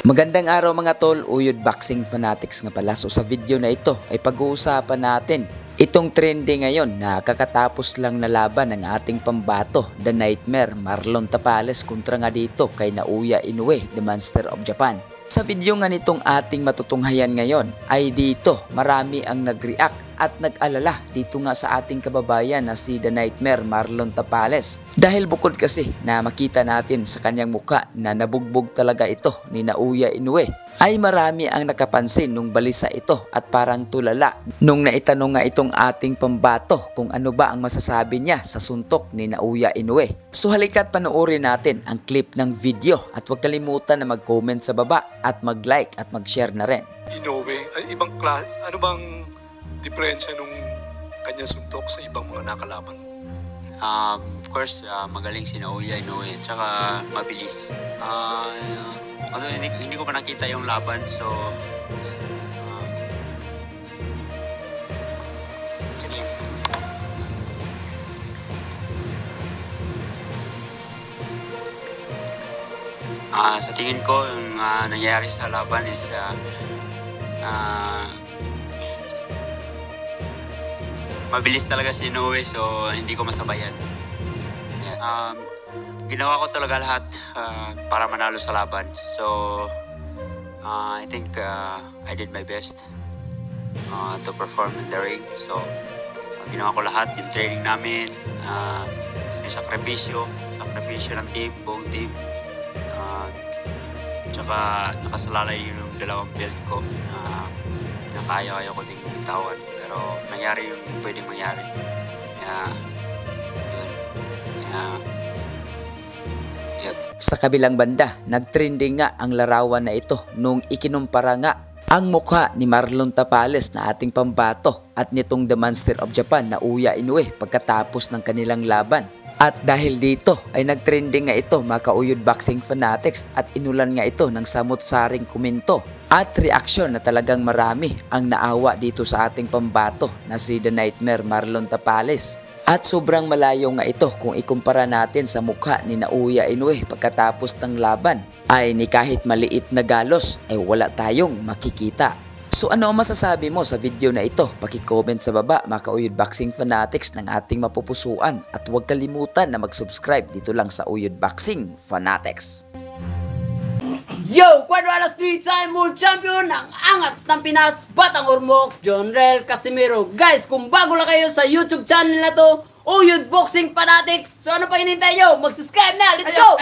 Magandang araw mga tol, Uyod Boxing Fanatics nga pala. So sa video na ito ay pag-uusapan natin itong trending ngayon na kakatapos lang na laban ng ating pambato, The Nightmare, Marlon Tapales kontra nga dito kay Naoya Inoue, The Monster of Japan. Sa video nga nitong ating matutunghayan ngayon ay dito marami ang nag-react at nag-alala dito nga sa ating kababayan na si The Nightmare Marlon Tapales. Dahil bukod kasi na makita natin sa kanyang muka na nabugbog talaga ito ni Naoya Inoue, ay marami ang nakapansin nung balisa ito at parang tulala nung naitanong nga itong ating pambato kung ano ba ang masasabi niya sa suntok ni Naoya Inoue. So halika't panoorin natin ang clip ng video at huwag kalimutan na mag-comment sa baba at mag-like at mag-share na rin. Inoue, ay ibang klase, ano bang diferensya nung kanya suntok sa ibang mga nakalaban mo? Of course, magaling si Naoya Inoue at saka mabilis. Although hindi ko pa nakita yung laban, so sa tingin ko, yung nangyayari sa laban is mabilis talaga si Inoue, so hindi ko masabayan. Yeah. Ginawa ko talaga lahat para manalo sa laban. So I think I did my best to perform in the ring. So ginawa ko lahat, yung training namin, yung sakripisyo ng team, buong team. Tsaka nakasalalay yung dalawang belt ko na kaya ko ding bitawan. Pero nangyari yung pwedeng mangyari. Yep. Sa kabilang banda, nagtrending nga ang larawan na ito nung ikinumpara nga ang mukha ni Marlon Tapales na ating pambato at nitong The Monster of Japan na Naoya Inoue pagkatapos ng kanilang laban. At dahil dito ay nagtrending nga ito mga ka-Uyod Boxing Fanatics at inulan nga ito ng samot-saring komento at reaksyon na talagang marami ang naawa dito sa ating pambato na si The Nightmare Marlon Tapales. At sobrang malayo nga ito kung ikumpara natin sa mukha ni Naoya Inoue pagkatapos ng laban ay ni kahit maliit na galos ay wala tayong makikita. So ano ang masasabi mo sa video na ito? Paki-comment sa baba mga ka-Uyod Boxing Fanatics ng ating mapupusuan at huwag kalimutan na mag-subscribe dito lang sa Uyod Boxing Fanatics. Yo! Quadradas 3-time world champion ng angas ng Pinas, Batang Ormoc, Jonrel Casimiro. Guys, kung bago lang kayo sa YouTube channel na to, Uyod Boxing Fanatics, so ano pa hinintay nyo? Mag-subscribe na! Let's go!